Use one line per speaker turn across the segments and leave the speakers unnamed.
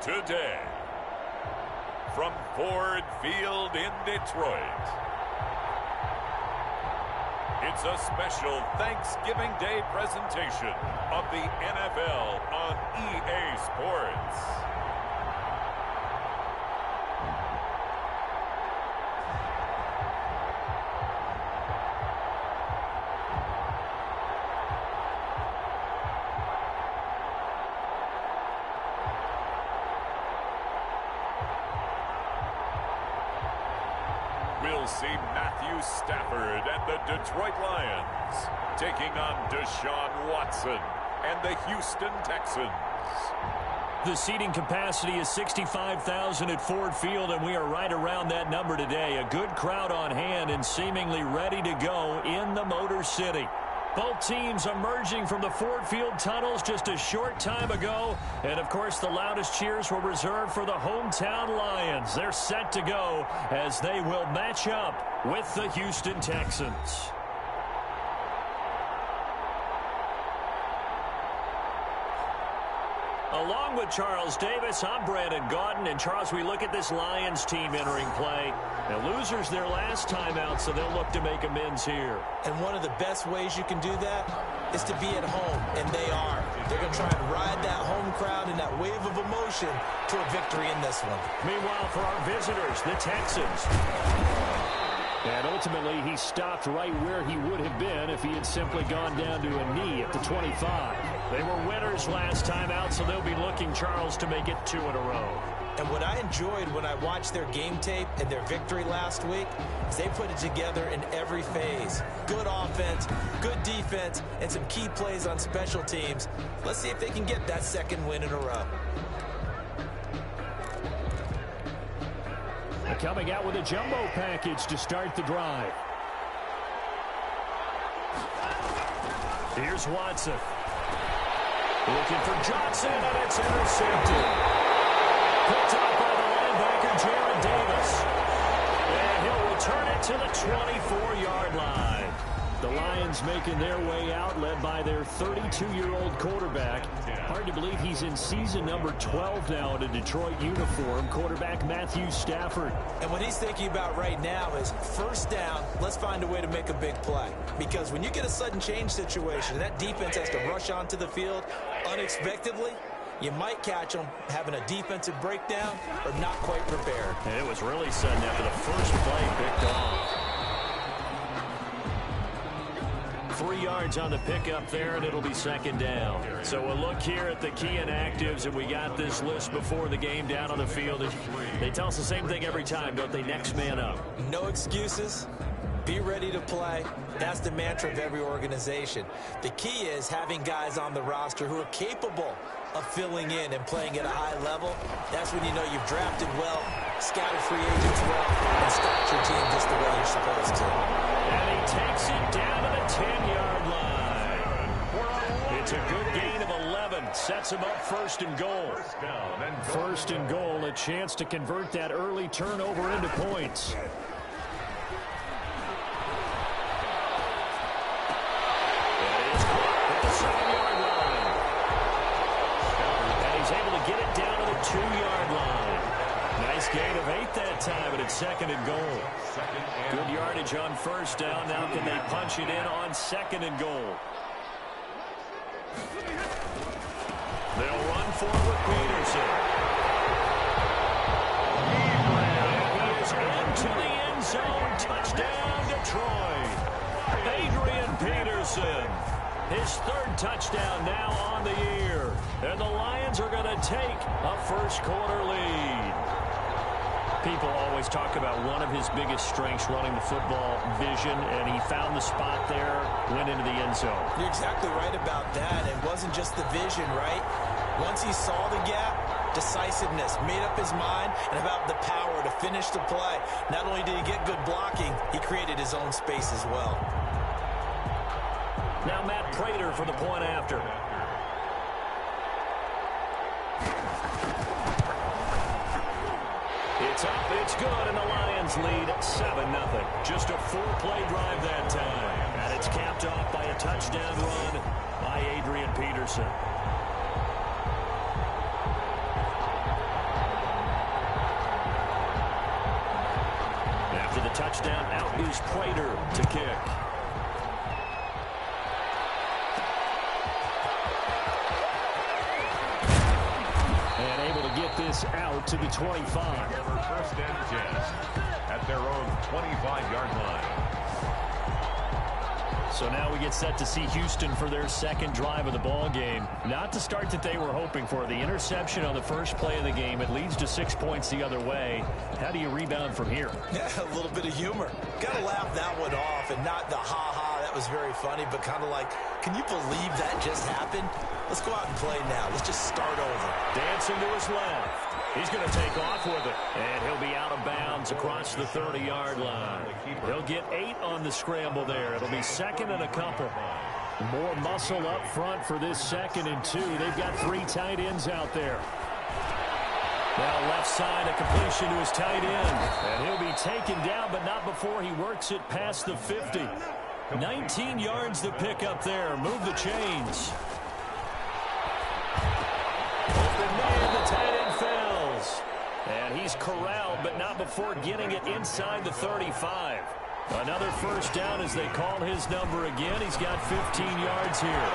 Today, from Ford Field in Detroit, it's a special Thanksgiving Day presentation of the NFL on EA Sports. We'll see Matthew Stafford and the Detroit Lions taking on Deshaun Watson and the Houston Texans.
The seating capacity is 65,000 at Ford Field, and we are right around that number today. A good crowd on hand and seemingly ready to go in the Motor City. Both teams emerging from the Ford Field tunnels just a short time ago. And, of course, the loudest cheers were reserved for the hometown Lions. They're set to go as they will match up with the Houston Texans. Along with Charles Davis, I'm Brandon Gaudin. And, Charles, we look at this Lions team entering play. Now, losers their last time out, so they'll look to make amends here.
And one of the best ways you can do that is to be at home, and they are. They're going to try and ride that home crowd and that wave of emotion to a victory in this one.
Meanwhile, for our visitors, the Texans. And ultimately, he stopped right where he would have been if he had simply gone down to a knee at the 25. They were winners last time out, so they'll be looking, Charles, to make it 2 in a row.
And what I enjoyed when I watched their game tape and their victory last week is they put it together in every phase. Good offense, good defense, and some key plays on special teams. Let's see if they can get that second win in a row.
Coming out with a jumbo package to start the drive. Here's Watson. Looking for Johnson, and it's intercepted. Picked up by the linebacker, Jared Davis. And he'll return it to the 24-yard line. The Lions making their way out, led by their 32-year-old quarterback. Hard to believe he's in season number 12 now in a Detroit uniform, quarterback Matthew Stafford.
And what he's thinking about right now is first down, let's find a way to make a big play. Because when you get a sudden change situation, that defense has to rush onto the field unexpectedly, you might catch them having a defensive breakdown or not quite prepared.
And it was really sudden after the first play picked off. 3 yards on the pickup there, and it'll be second down. So we'll look here at the key inactives, and we got this list before the game down on the field. They tell us the same thing every time, don't they? Next man up.
No excuses. Be ready to play. That's the mantra of every organization. The key is having guys on the roster who are capable of filling in and playing at a high level. That's when you know you've drafted well, scouted free agents well, and stocked your team just the way you're supposed to.
And he takes it down to the 10-yard line. It's a good gain of 11. Sets him up first and goal. First and goal, a chance to convert that early turnover into points. Gain of 8 that time, but it's second and goal. Good yardage on first down. Now can they punch it in on second and goal? They'll run forward Peterson. He is into the end zone. Touchdown, Detroit. Adrian Peterson. His third touchdown now on the year. And the Lions are going to take a first-quarter lead. People always talk about one of his biggest strengths, running the football, vision, and he found the spot there, went into the end zone.
You're exactly right about that. It wasn't just the vision, right? Once he saw the gap, decisiveness, made up his mind, and about the power to finish the play. Not only did he get good blocking, he created his own space as well.
Now Matt Prater for the point after. It's up, it's good, and the Lions lead 7-0. Just a 4-play drive that time. And it's capped off by a touchdown run by Adrian Peterson. touchdown. Out is Prater to kick. And able to get this out to the 25.
First and 10 at their own 25-yard line.
So now we get set to see Houston for their second drive of the ball game. Not the start that they were hoping for. The interception on the first play of the game. It leads to 6 points the other way. How do you rebound from here?
Yeah, a little bit of humor. Got to laugh that one off, and not the ha-ha, that was very funny, but kind of like, can you believe that just happened? Let's go out and play now. Let's just start over.
Dancing to his left. He's going to take off with it. And he'll be out of bounds across the 30-yard line. He'll get 8 on the scramble there. It'll be second and a couple. More muscle up front for this 2nd and 2. They've got 3 tight ends out there. Now left side, a completion to his tight end. And he'll be taken down, but not before he works it past the 50. 19 yards the pick up there. Move the chains. Open man, the tight end fails. And he's corralled, but not before getting it inside the 35. Another first down as they call his number again. He's got 15 yards here.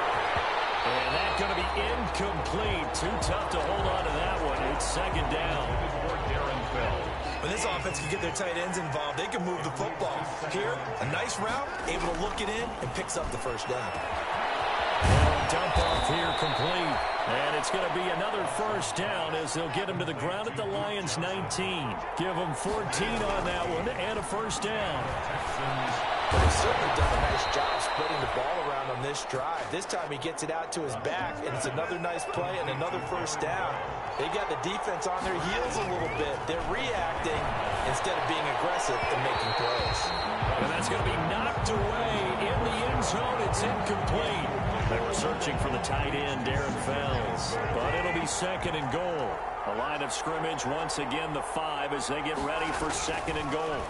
And that's going to be incomplete. Too tough to hold on to that one. It's second down.
When this offense can get their tight ends involved, they can move the football. Here, a nice route, able to look it in, and picks up the first down.
Dump off here complete. And it's going to be another first down as they'll get him to the ground at the Lions' 19. Give him 14 on that one and a first down.
But he's certainly done a nice job spreading the ball around on this drive. This time he gets it out to his back, and it's another nice play and another first down. They got the defense on their heels a little bit. They're reacting instead of being aggressive and making plays.
And that's going to be knocked away in the end zone. It's incomplete. They were searching for the tight end, Darren Fells. But it'll be second and goal. The line of scrimmage once again the 5 as they get ready for second and goal.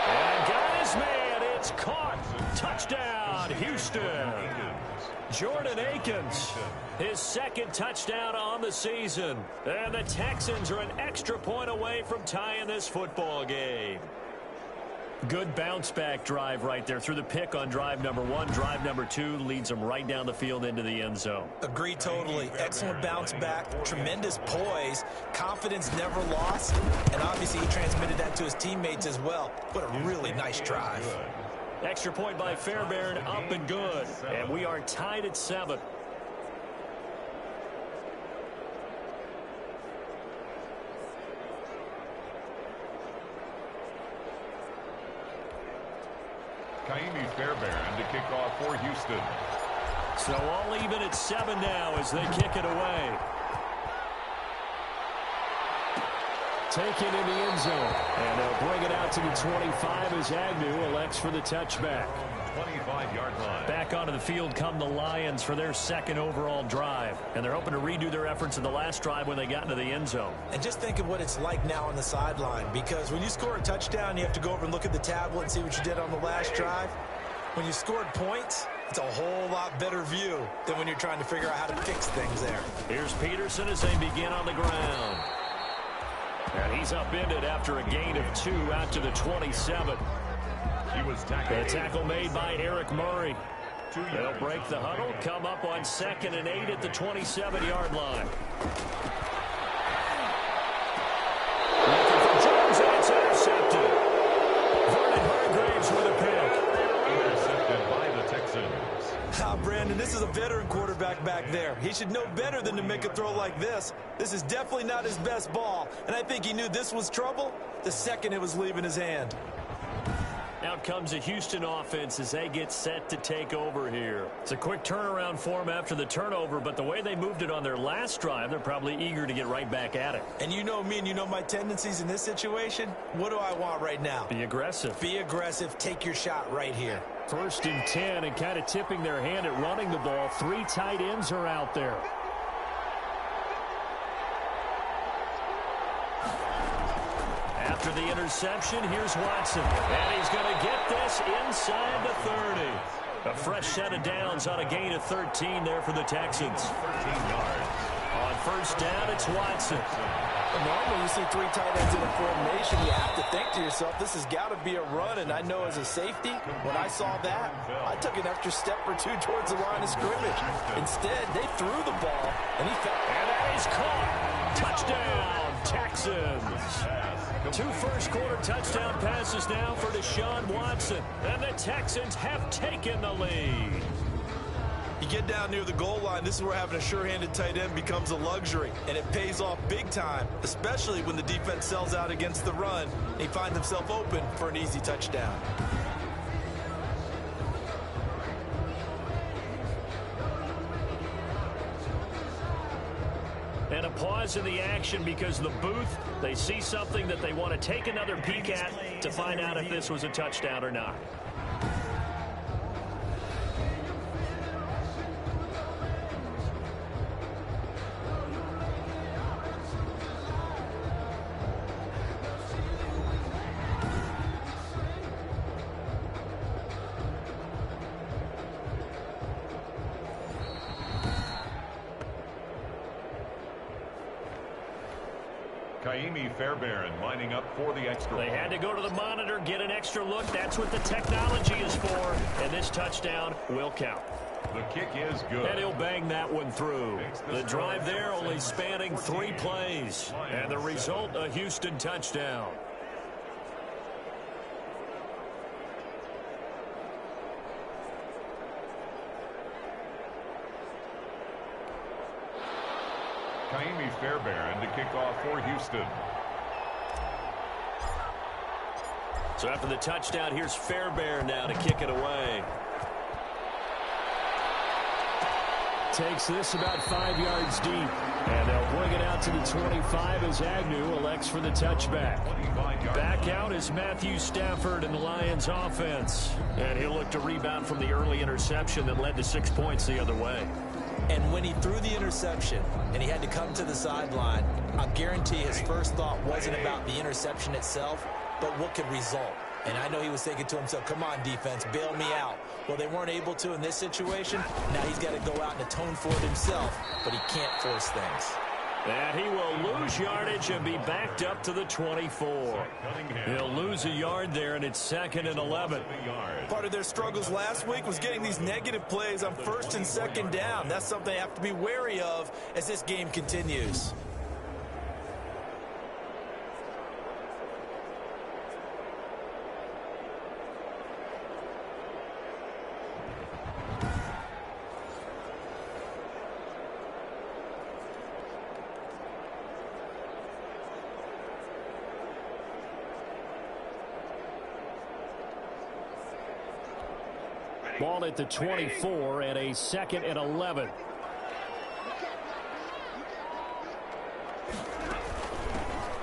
And got his man. It's caught. Touchdown, Houston. Jordan Akins, his 2nd touchdown on the season. And the Texans are an extra point away from tying this football game. Good bounce-back drive right there through the pick on drive number 1. Drive number 2 leads them right down the field into the end zone.
Agree totally. Excellent bounce back, tremendous poise, confidence never lost, and obviously he transmitted that to his teammates as well. What a really nice drive.
Extra point by Fairbairn, up and good. And we are tied at 7.
Kaimi Fairbairn to kick off for Houston.
So all even at 7 now as they kick it away. Taken in the end zone. And they'll bring it out to the 25 as Agnew elects for the touchback.
25-yard line.
Back onto the field come the Lions for their 2nd overall drive. And they're hoping to redo their efforts in the last drive when they got into the end zone.
And just think of what it's like now on the sideline, because when you score a touchdown, you have to go over and look at the tablet and see what you did on the last drive. When you scored points, it's a whole lot better view than when you're trying to figure out how to fix things there.
Here's Peterson as they begin on the ground. And he's upended after a gain of 2 out to the 27.
He was tackled.
The tackle made by Eric Murray. They'll break the huddle, come up on 2nd and 8 at the 27-yard line. Looking for Jones, and it's intercepted. Vernon Hargraves with a pick.
Intercepted by the Texans.
Brandon, this is a veteran quarterback back there. He should know better than to make a throw like this. This is definitely not his best ball, and I think he knew this was trouble the second it was leaving his hand.
Out comes the Houston offense as they get set to take over here. It's a quick turnaround for them after the turnover, but the way they moved it on their last drive, they're probably eager to get right back at it.
And you know me and you know my tendencies in this situation. What do I want right now?
Be aggressive.
Be aggressive. Take your shot right here.
1st and 10 and kind of tipping their hand at running the ball. 3 tight ends are out there. After the interception, here's Watson. And he's going to get this inside the 30. A fresh set of downs on a gain of 13 there for the Texans.
13 yards.
On first down, it's Watson.
Normally, you see 3 tight ends in a formation. You have to think to yourself, this has got to be a run. And I know as a safety, when I saw that, I took an extra step or 2 towards the line of scrimmage. Instead, they threw the ball, and he fell.
And that is caught. Touchdown, Texans. 2 first-quarter touchdown passes now for Deshaun Watson. And the Texans have taken the lead.
You get down near the goal line, this is where having a sure-handed tight end becomes a luxury, and it pays off big time, especially when the defense sells out against the run, and he finds himself open for an easy touchdown.
And a pause in the action because the booth, they see something that they want to take another peek at to find out if this was a touchdown or not.
Fairbairn lining up for the extra.
They had to go to the monitor, get an extra look. That's what the technology is for. And this touchdown will count.
The kick is good.
And he'll bang that one through. The drive there only spanning 3 plays. And the result, a Houston touchdown.
Fairbairn to kick off for Houston.
So after the touchdown, here's Fairbairn now to kick it away. Takes this about 5 yards deep. And they'll bring it out to the 25 as Agnew elects for the touchback. Back out is Matthew Stafford and the Lions offense. And he'll look to rebound from the early interception that led to 6 points the other way.
And when he threw the interception and he had to come to the sideline, I guarantee his first thought wasn't about the interception itself, but what could result. And I know he was thinking to himself, come on, defense, bail me out. Well, they weren't able to in this situation. Now he's got to go out and atone for it himself, but he can't force things.
And he will lose yardage and be backed up to the 24. He'll lose a yard there, and it's 2nd and 11.
Part of their struggles last week was getting these negative plays on 1st and 2nd down. That's something they have to be wary of as this game continues.
Ball at the 24 and a 2nd and 11.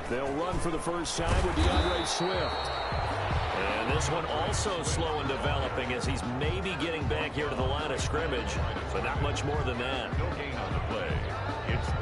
They'll run for the first time with DeAndre Swift. And this one also slow in developing as he's maybe getting back here to the line of scrimmage, but not much more than that.
No gain on the play.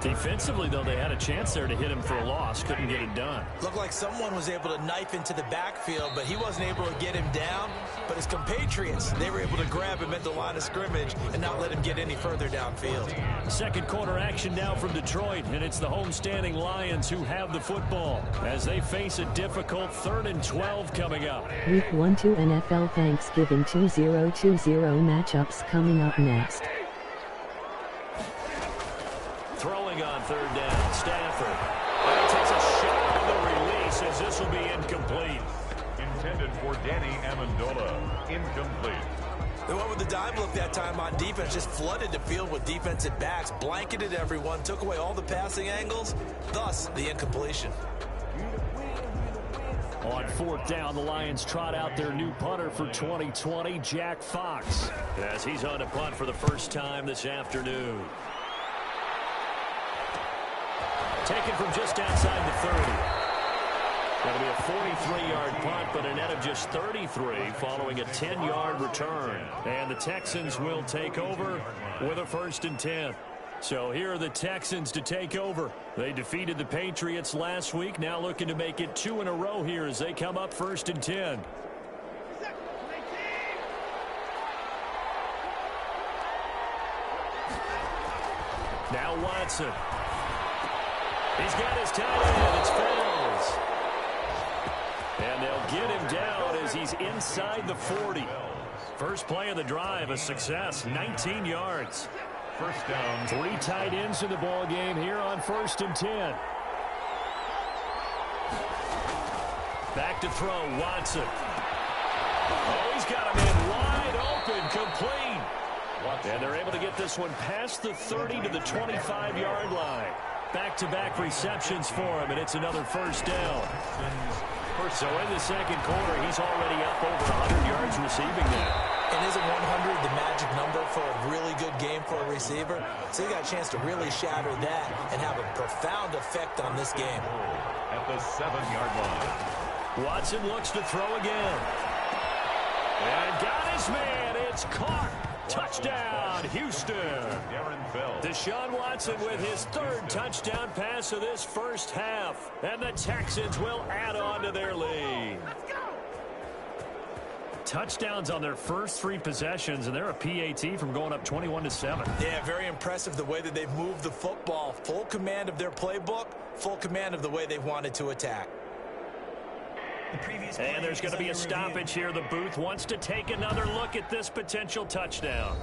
Defensively, though, they had a chance there to hit him for a loss. Couldn't get it done.
Looked like someone was able to knife into the backfield, but he wasn't able to get him down. But his compatriots, they were able to grab him at the line of scrimmage and not let him get any further downfield.
Second quarter action now from Detroit, and it's the homestanding Lions who have the football as they face a difficult 3rd and 12 coming up.
Week 1-2 NFL Thanksgiving 2020 matchups coming up next.
Throwing on 3rd down, Stafford. And he takes a shot on the release as this will be incomplete.
Intended for Danny Amendola. Incomplete.
They went with the dime look that time on defense, just flooded the field with defensive backs, blanketed everyone, took away all the passing angles, thus the incompletion.
On 4th down, the Lions trot out their new punter for 2020, Jack Fox, as he's on to punt for the first time this afternoon. Taken from just outside the 30. That'll be a 43-yard punt, but a net of just 33 following a 10-yard return. And the Texans will take over with a 1st and 10. So here are the Texans to take over. They defeated the Patriots last week, now looking to make it 2 in a row here as they come up 1st and 10. Now Watson. He's got his tight end. It's Fells. And they'll get him down as he's inside the 40. First play of the drive, a success, 19 yards.
First down.
3 tight ends in the ball game here on 1st and 10. Back to throw, Watson. Oh, he's got him in wide open, complete. And they're able to get this one past the 30 to the 25-yard line. Back-to-back receptions for him, and it's another first down. So in the second quarter, he's already up over 100 yards receiving now.
And isn't 100 the magic number for a really good game for a receiver? So he got a chance to really shatter that and have a profound effect on this game.
At the 7-yard line.
Watson looks to throw again. And got his man. It's caught. Touchdown, Houston. Deshaun Watson with his 3rd touchdown pass of this first half. And the Texans will add on to their lead. Touchdowns on their first 3 possessions, and they're a PAT from going up 21-7.
Yeah, very impressive the way that they've moved the football. Full command of their playbook, full command of the way they wanted to attack.
And there's going to be a stoppage here. The booth wants to take another look at this potential touchdown.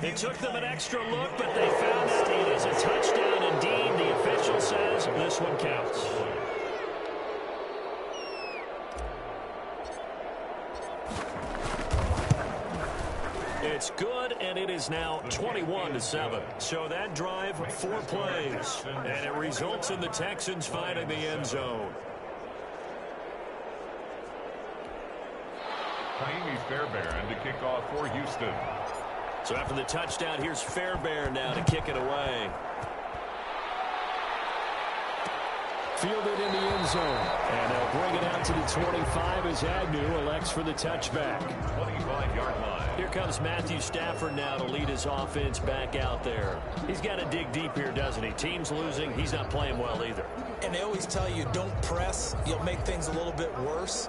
It took them an extra look, but they found out it is a touchdown indeed. The official says this one counts. It's good, and it is now 21-7. So that drive, 4 plays, and it results in the Texans finding the end zone.
Jaime Fairbairn to kick off for Houston.
So after the touchdown, here's Fairbairn now to kick it away. Fielded in the end zone. And they'll bring it out to the 25 as Agnew elects for the touchback.
25-yard line.
Here comes Matthew Stafford now to lead his offense back out there. He's got to dig deep here, doesn't he? Team's losing. He's not playing well either.
And they always tell you, don't press. You'll make things a little bit worse.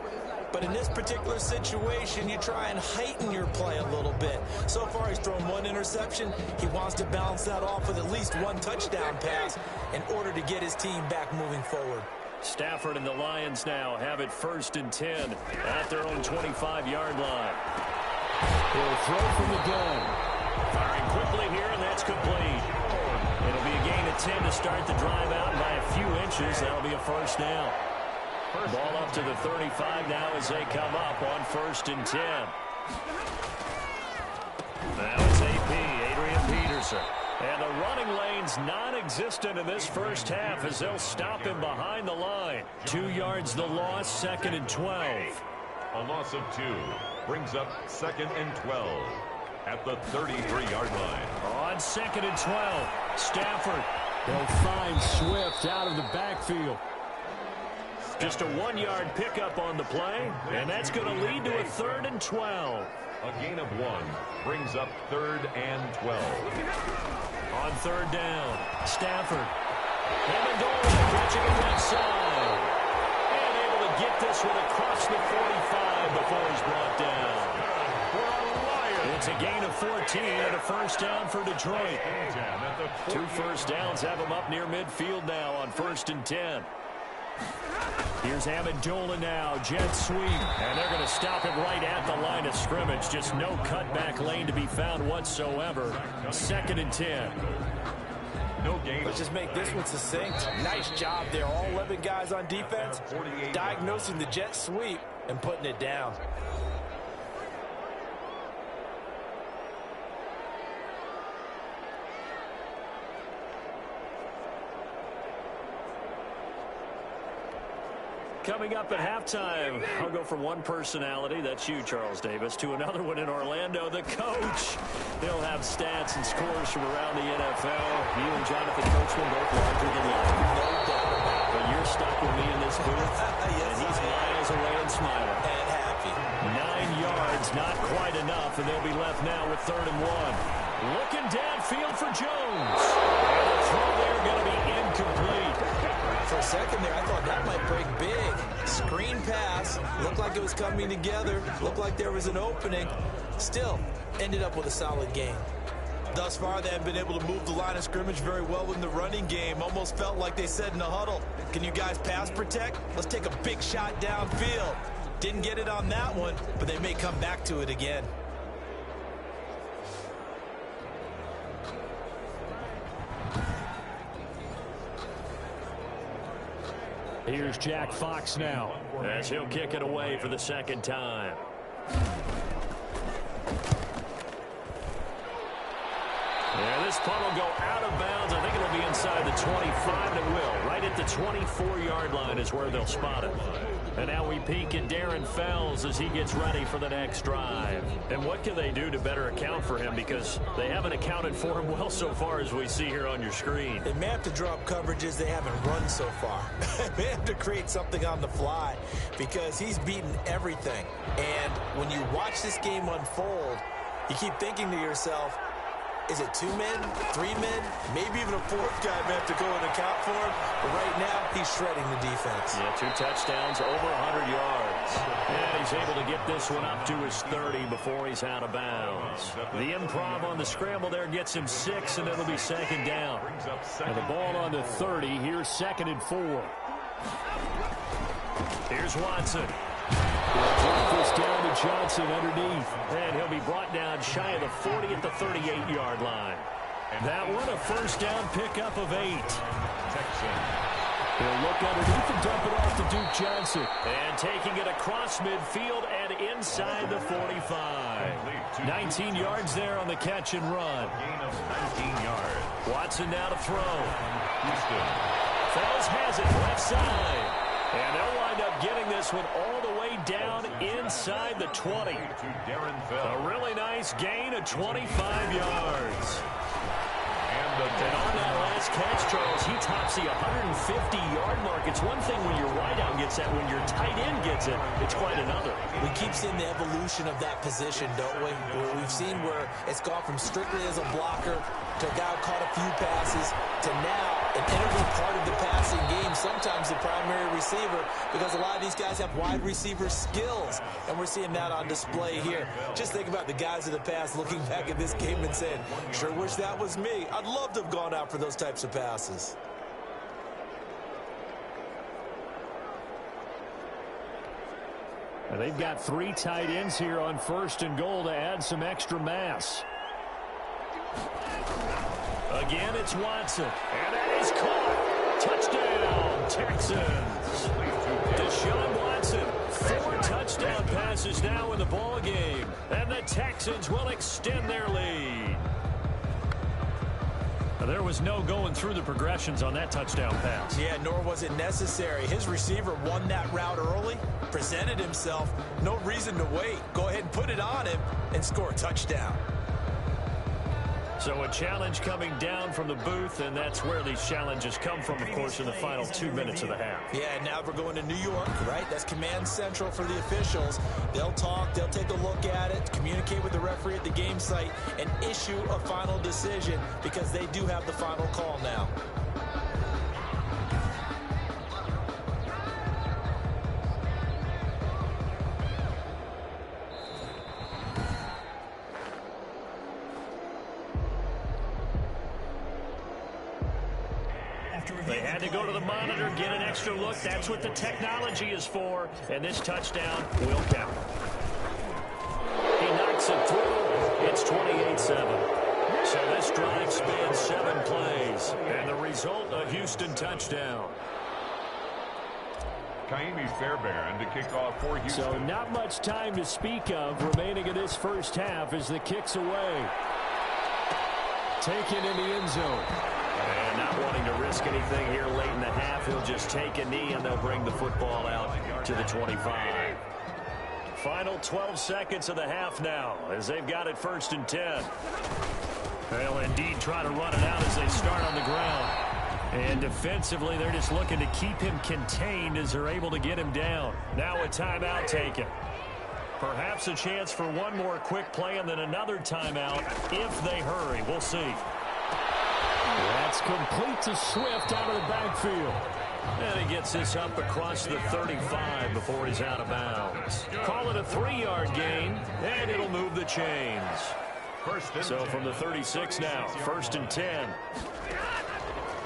But in this particular situation, you try and heighten your play a little bit. So far, he's thrown 1 interception. He wants to balance that off with at least 1 touchdown pass in order to get his team back moving forward.
Stafford and the Lions now have it 1st and 10 at their own 25-yard line. He'll throw from the gun. Firing quickly here, and that's complete. It'll be a gain of 10 to start the drive out by a few inches. That'll be a first down. Ball up to the 35 now as they come up on 1st and 10. Now it's AP, Adrian Peterson. And the running lane's non-existent in this first half as they'll stop him behind the line. 2 yards the loss, 2nd and 12.
A loss of 2 brings up 2nd and 12 at the 33-yard line.
On 2nd and 12, Stafford. They'll find Swift out of the backfield. Just a 1-yard pickup on the play, and that's going to lead to a 3rd and 12.
A gain of 1 brings up 3rd and 12.
On 3rd down, Stafford. Amendola catching it left side. And able to get this one across the 45 before he's brought down. It's a gain of 14 and a first down for Detroit. 2 first downs have them up near midfield now on 1st and 10. Here's Amendola now, jet sweep, and they're going to stop him right at the line of scrimmage. Just no cutback lane to be found whatsoever. 2nd and 10.
No gain.
Let's just make this one succinct. Nice job there. All 11 guys on defense, diagnosing the jet sweep and putting it down.
Coming up at halftime, I'll go from one personality, that's you, Charles Davis, to another one in Orlando, the coach. He'll have stats and scores from around the NFL. You and Jonathan Coachman both larger than life.
No doubt about it.
But you're stuck with me in this booth,
Yes,
and he's miles away and smiling.
And happy.
9 quite enough, and they'll be left now with 3rd and 1. Looking downfield for Jones. And the throw there going to be incomplete.
For a second there, I thought that might break big. Screen pass. Looked like it was coming together. Looked like there was an opening. Still, ended up with a solid game. Thus far, they have been able to move the line of scrimmage very well in the running game. Almost felt like they said in the huddle, can you guys pass protect? Let's take a big shot downfield. Didn't get it on that one, but they may come back to it again.
Here's Jack Fox now, as he'll kick it away for the 2nd time. Yeah, this punt will go out of bounds. I think it'll be inside the 25, and it will. Right at the 24-yard line is where they'll spot it. And now we peek at Darren Fells as he gets ready for the next drive. And what can they do to better account for him? Because they haven't accounted for him well so far, as we see here on your screen.
They may have to drop coverages they haven't run so far. They have to create something on the fly because he's beaten everything. And when you watch this game unfold, you keep thinking to yourself, is it 2 men, 3 men, maybe even a 4th guy may have to go and account for him. But right now, he's shredding the defense.
Yeah, 2 touchdowns, over 100 yards. And he's able to get this one up to his 30 before he's out of bounds. The improv on the scramble there gets him 6, and it'll be 2nd down. And the ball on the 30, here's 2nd and 4. Here's Watson. This down to Johnson underneath. And he'll be brought down shy of the 40 at the 38-yard line. That one a 1st down pickup of 8. He'll look underneath and dump it off to Duke Johnson. And taking it across midfield and inside the 45. 19 yards there on the catch and run.
Gain of 19 yards.
Watson now to throw.
Houston.
Fells has it left side. And they'll wind up getting this one all the way down inside the 20. A really nice gain of 25 yards. And on that last catch, Charles, he tops the 150-yard mark. It's one thing when your wideout gets that. When your tight end gets it, it's quite another.
We keep seeing the evolution of that position, don't we? Where we've seen where it's gone from strictly as a blocker to a guy who caught a few passes to now an integral part of the passing game, sometimes the primary receiver, because a lot of these guys have wide receiver skills, and we're seeing that on display here. Just think about the guys of the past looking back at this game and saying, sure wish that was me. I'd love to have gone out for those types of passes.
And they've got 3 tight ends here on 1st and goal to add some extra mass. Again, it's Watson. And it is caught. Touchdown, Texans. Deshaun Watson, 4 touchdown passes now in the ball game. And the Texans will extend their lead. There was no going through the progressions on that touchdown pass.
Yeah, nor was it necessary. His receiver won that route early, presented himself. No reason to wait. Go ahead and put it on him and score a touchdown.
So a challenge coming down from the booth, and that's where these challenges come from, of course, in the final 2 minutes of the half.
Yeah, now we're going to New York, right? That's command central for the officials. They'll talk, they'll take a look at it, communicate with the referee at the game site, and issue a final decision because they do have the final call now.
They had to go to the monitor, get an extra look. That's what the technology is for. And this touchdown will count. He knocks it through. It's 28-7. So this drive spans 7 plays. And the result, a Houston touchdown.
Kaimi Fairbairn to kick off for Houston.
So not much time to speak of remaining in this first half as the kick's away. Taken in the end zone. And not wanting to risk anything here late in the half, he'll just take a knee and they'll bring the football out to the 25. Final 12 seconds of the half now as they've got it 1st and 10. They'll indeed try to run it out as they start on the ground. And defensively, they're just looking to keep him contained as they're able to get him down. Now a timeout taken. Perhaps a chance for one more quick play and then another timeout if they hurry. We'll see. That's complete to Swift out of the backfield. And he gets this up across the 35 before he's out of bounds. Call it a 3-yard gain, and it'll move the chains. So from the 36 now, 1st and 10.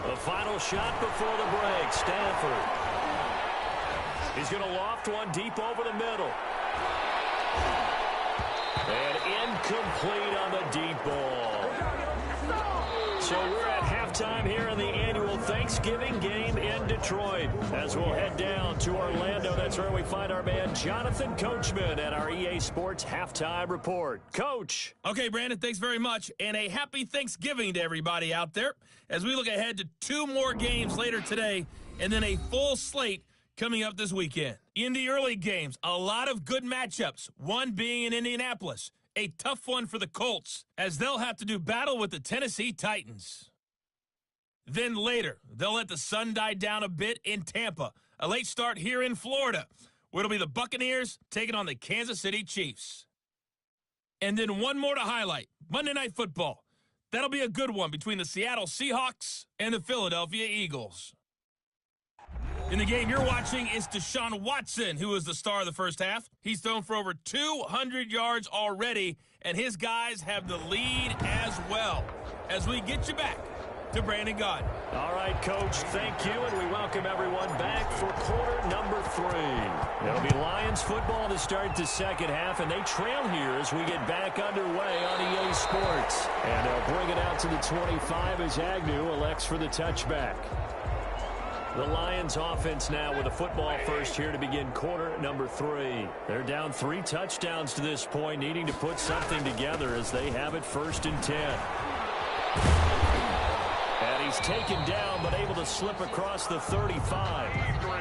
The final shot before the break, Stafford. He's going to loft one deep over the middle. And incomplete on the deep ball. So we're at halftime here in the annual Thanksgiving game in Detroit. As we'll head down to Orlando, that's where we find our man Jonathan Coachman at our EA Sports Halftime Report. Coach.
Okay, Brandon, thanks very much. And a happy Thanksgiving to everybody out there as we look ahead to 2 more games later today and then a full slate coming up this weekend. In the early games, a lot of good matchups, one being in Indianapolis. A tough one for the Colts, as they'll have to do battle with the Tennessee Titans. Then later, they'll let the sun die down a bit in Tampa. A late start here in Florida, where it'll be the Buccaneers taking on the Kansas City Chiefs. And then one more to highlight, Monday Night Football. That'll be a good one between the Seattle Seahawks and the Philadelphia Eagles. In the game you're watching is Deshaun Watson, who is the star of the first half. He's thrown for over 200 yards already, and his guys have the lead as well. As we get you back to Brandon Gaudin.
All right, Coach, thank you, and we welcome everyone back for quarter number 3. It'll be Lions football to start the second half, and they trail here as we get back underway on EA Sports. And they'll bring it out to the 25 as Agnew elects for the touchback. The Lions offense now with a football first here to begin quarter number 3. They're down 3 touchdowns to this point, needing to put something together as they have it 1st and 10. And he's taken down but able to slip across the 35.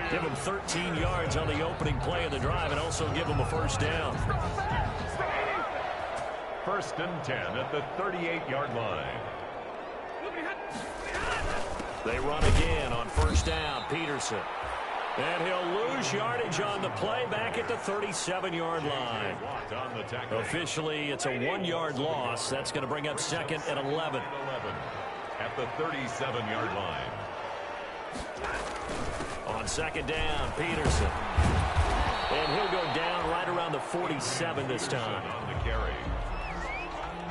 Give him 13 yards on the opening play of the drive and also give him a first down.
1st and 10 at the 38-yard line.
They run again on 1st down, Peterson. And he'll lose yardage on the play back at the 37-yard line. Officially, it's a 1-yard loss. That's going to bring up 2nd and 11.
At the 37-yard line.
On 2nd down, Peterson. And he'll go down right around the 47 this time.
On the carry.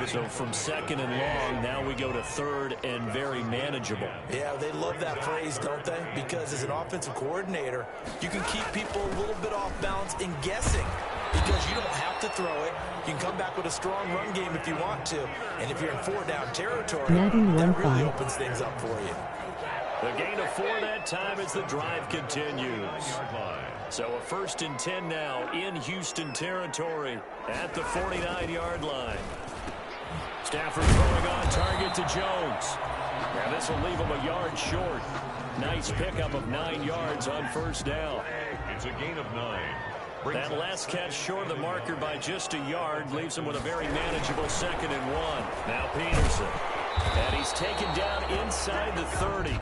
So from 2nd and long, now we go to 3rd and very manageable.
Yeah, they love that phrase, don't they? Because as an offensive coordinator, you can keep people a little bit off balance in guessing because you don't have to throw it. You can come back with a strong run game if you want to. And if you're in 4-down territory,
Madden
that really
1-5.
opens things up for you.
The gain of 4 that time as the drive continues. So a 1st and 10 now in Houston territory at the 49-yard line. Stafford throwing on target to Jones. And this will leave him a yard short. Nice pickup of 9 yards on 1st down.
It's a gain of 9.
That last catch short of the marker by just a yard leaves him with a very manageable 2nd and 1. Now Peterson. And he's taken down inside the 30.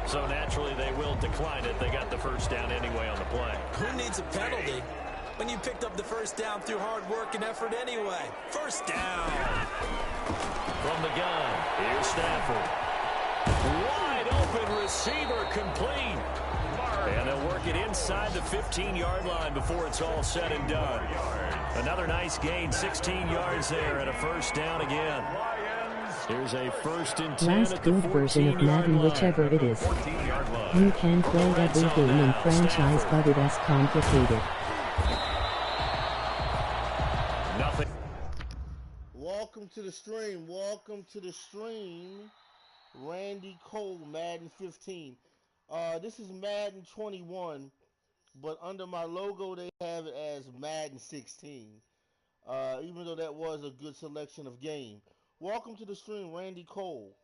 So naturally they will decline it. They got the 1st down anyway on the play.
Who needs a penalty when you picked up the 1st down through hard work and effort anyway? 1st down.
From the gun, here's Stafford. Wide open receiver complete. And they'll work it inside the 15-yard line before it's all said and done. Another nice gain, 16 yards there and a 1st down again. Here's a 1st and 10
Last
at the
good version of Madden, whichever it is. You can play every game in franchise, but it is complicated.
Nothing.
Welcome to the stream. Welcome to the stream. Randy Cole, Madden 15. This is Madden 21, but under my logo they have it as Madden 16. Even though that was a good selection of game. Welcome to the stream, Randy Cole.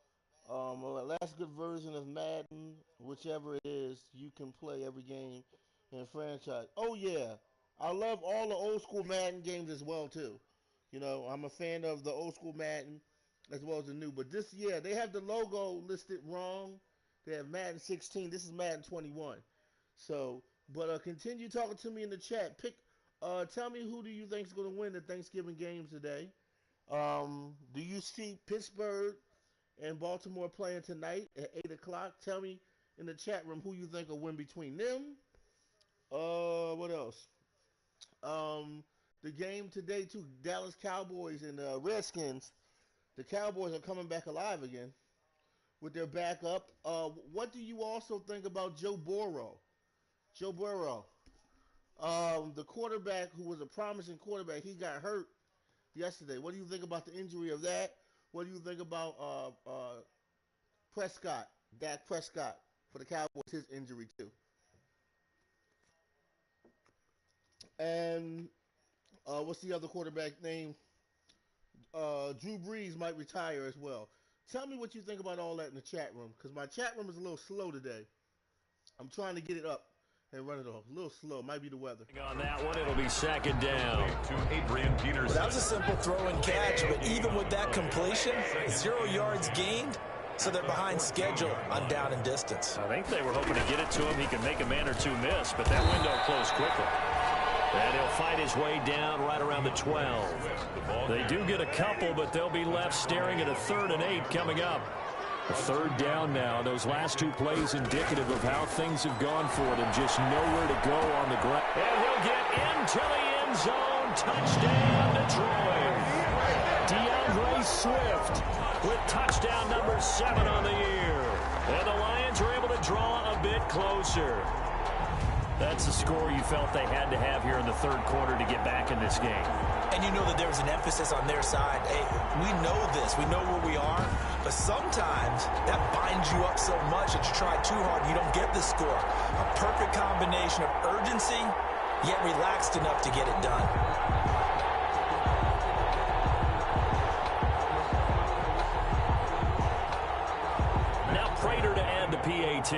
Last good version of Madden, whichever it is, you can play every game in franchise. Oh yeah, I love all the old school Madden games as well too. You know, I'm a fan of the old school Madden as well as the new. But this, yeah, they have the logo listed wrong. They have Madden 16. This is Madden 21. So, but continue talking to me in the chat. Tell me who do you think is going to win the Thanksgiving games today? Do you see Pittsburgh and Baltimore playing tonight at 8 o'clock? Tell me in the chat room who you think will win between them. What else? The game today too, Dallas Cowboys and Redskins. The Cowboys are coming back alive again with their backup. What do you also think about Joe Burrow? Joe Burrow, the quarterback who was a promising quarterback, he got hurt yesterday. What do you think about the injury of that? What do you think about Prescott, Dak Prescott for the Cowboys, his injury too? And what's the other quarterback name? Drew Brees might retire as well. Tell me what you think about all that in the chat room, because my chat room is a little slow today. I'm trying to get it up and run it off. A little slow. Might be the weather.
On that one, it'll be second down.
To Adrian Peterson.
Well, that was a simple throw and catch, but even with that completion, 0 yards gained, so they're behind schedule on down and distance.
I think they were hoping to get it to him. He could make a man or two miss, but that window closed quickly. And he'll fight his way down right around the 12. They do get a couple, but they'll be left staring at a 3rd and 8 coming up. A 3rd down now. Those last 2 plays indicative of how things have gone for them. Just nowhere to go on the ground. And he'll get into the end zone. Touchdown, Detroit. DeAndre Swift with touchdown number 7 on the year. And the Lions are able to draw a bit closer. That's the score you felt they had to have here in the 3rd quarter to get back in this game.
And you know that there was an emphasis on their side. Hey, we know this. We know where we are. But sometimes that binds you up so much that you try too hard and you don't get the score. A perfect combination of urgency, yet relaxed enough to get it done.
Now Prater to add the PAT.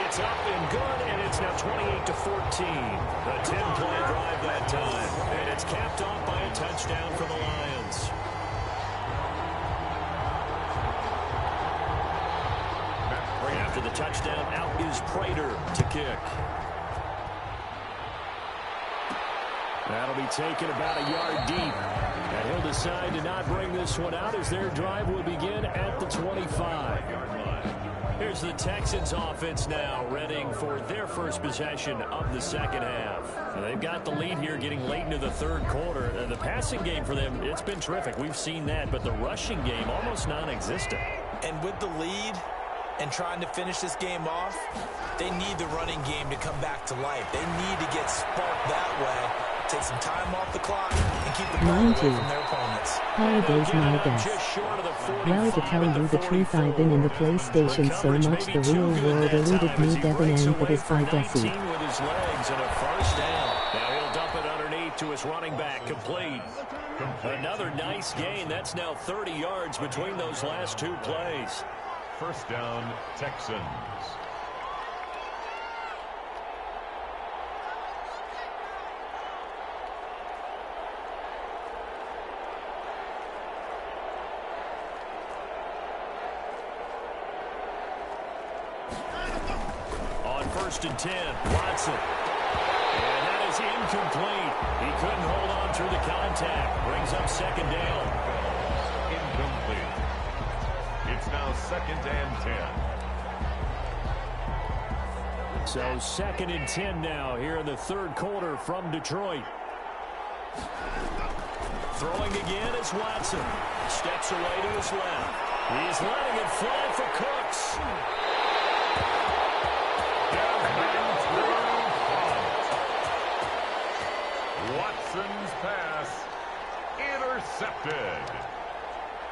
It's up and good, and it's now 28-14. A 10-play drive that time, and it's capped off by a touchdown for the Lions. After the touchdown, out is Prater to kick. That'll be taken about a yard deep. And he'll decide to not bring this one out as their drive will begin at the 25-yard line. Here's the Texans offense now, readying for their first possession of the second half. And they've got the lead here getting late into the 3rd quarter. The passing game for them, it's been terrific. We've seen that, but the rushing game almost non-existent.
And with the lead and trying to finish this game off, they need the running game to come back to life. They need to get sparked that way. Take some time off the clock and keep the ball away from their opponents.
Holiday's my guess. Well, to tell you the truth, I've been in the PlayStation so much the real world eluded me, Devin, and that is by Desi.
With his legs and a first down. Now he'll dump it underneath to his running back, complete. Another nice gain. That's now 30 yards between those last 2 plays.
First down, Texans.
On 1st and 10, Watson. And that is incomplete. He couldn't hold on through the contact. Brings up 2nd down.
Incomplete. It's now 2nd and 10.
So 2nd and 10 now here in the 3rd quarter from Detroit. Throwing again is Watson. Steps away to his left. He's letting it fly for Cooks.
Watson's pass intercepted.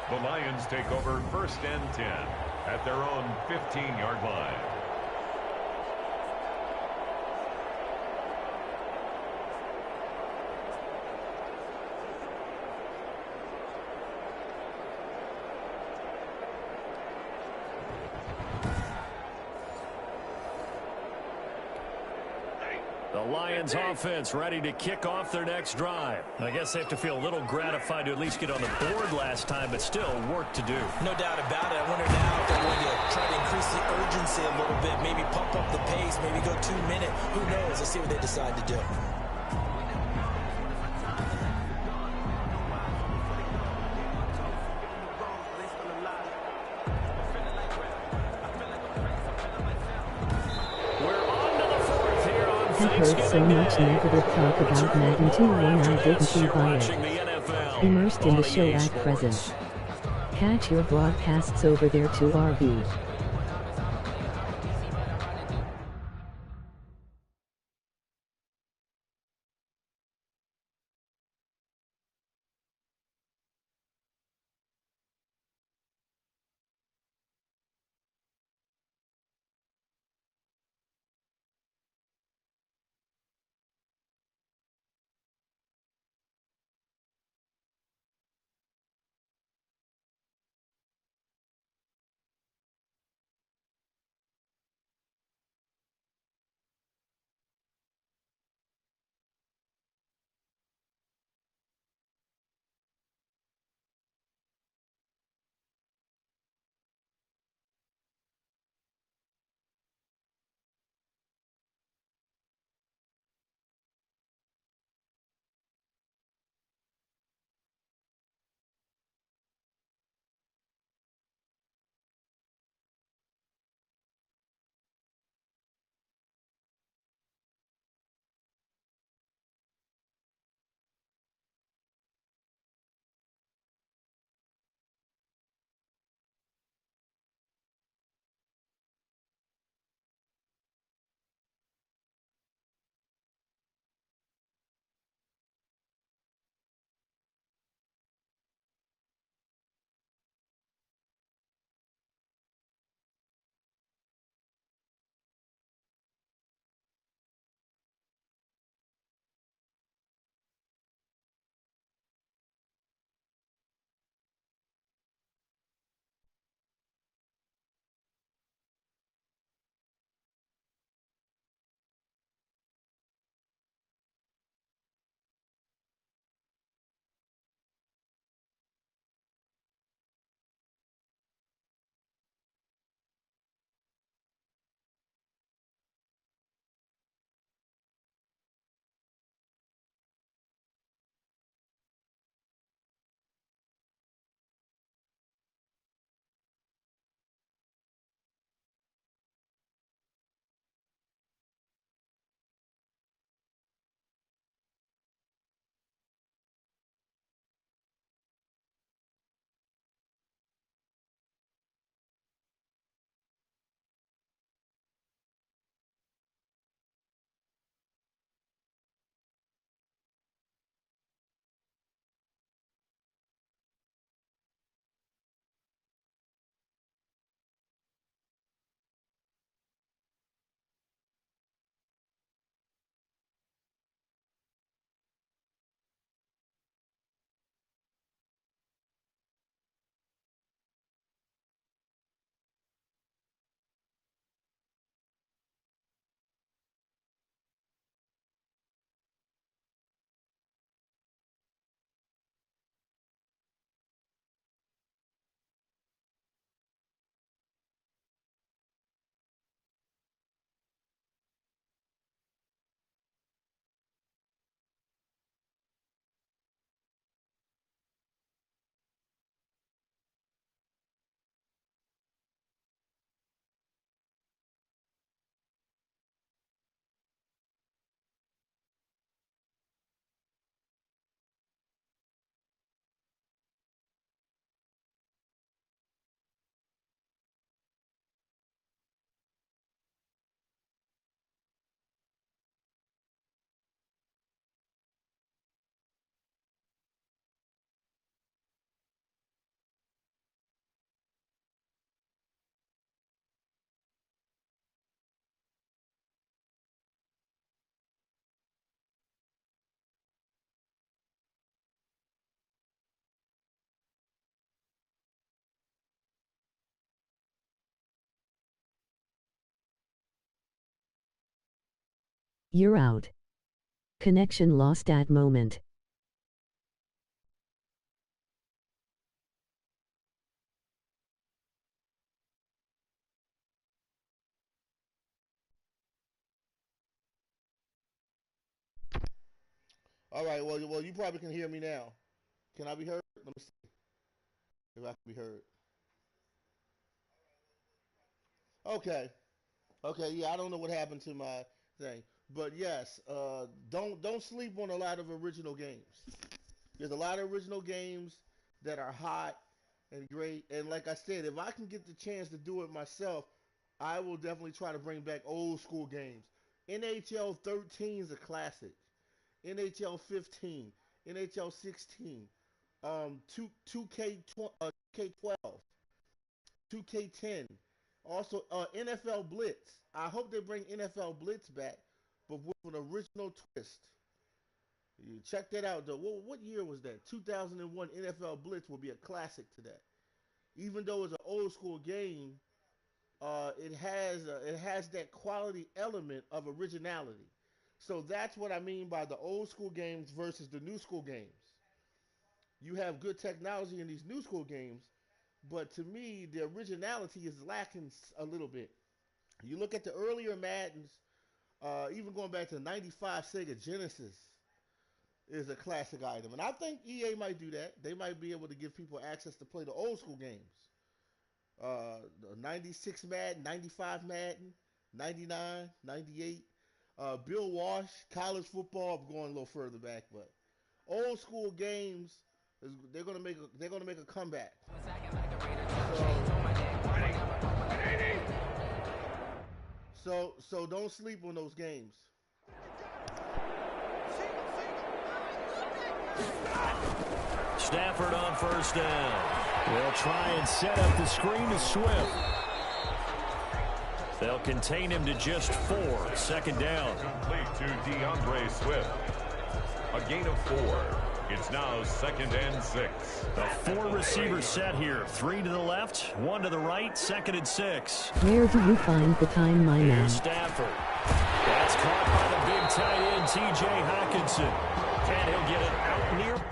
The Lions take over 1st and 10 at their own 15-yard line.
The Lions offense ready to kick off their next drive. I guess they have to feel a little gratified to at least get on the board last time, but still work to do.
No doubt about it. I wonder now if they're going to try to increase the urgency a little bit, maybe pump up the pace, maybe go 2 minute. Who knows? Let's see what they decide to do.
I've heard so much negative talk about Madden 2 when I didn't buy it. Immersed in the show at present. Catch your broadcasts over there too, RB. You're out. Connection lost at moment.
All right, well, you probably can hear me now. Can I be heard? Let me see if I can be heard. Okay. Okay, yeah, I don't know what happened to my thing, but yes, don't sleep on a lot of original games. There's a lot of original games that are hot and great, and like I said, if I can get the chance to do it myself, I will definitely try to bring back old school games. NHL 13 is a classic. NHL 15, NHL 16, 2K12, 2K10. Also, NFL Blitz. I hope they bring NFL Blitz back, but with an original twist. You check that out, though. What year was that? 2001 NFL Blitz will be a classic to that. Even though it's an old school game, it has that quality element of originality. So that's what I mean by the old school games versus the new school games. You have good technology in these new school games, but to me, the originality is lacking a little bit. You look at the earlier Maddens, even going back to '95 Sega Genesis is a classic item, and I think EA might do that. They might be able to give people access to play the old school games. '96 Madden, '95 Madden, '99, '98. Bill Walsh, college football. I'm going a little further back, but old school games they're gonna make a comeback. So don't sleep on those games.
Stafford on first down. They'll try and set up the screen to Swift. They'll contain him to just 4. Second down.
Complete to DeAndre Swift. A gain of 4. It's now 2nd and 6.
A 4-receiver set here. 3 to the left, 1 to the right, 2nd and 6.
Where do you find the time, my man?
Here's Stafford. That's caught by the big tight end, T.J. Hockenson. And he'll get it out near.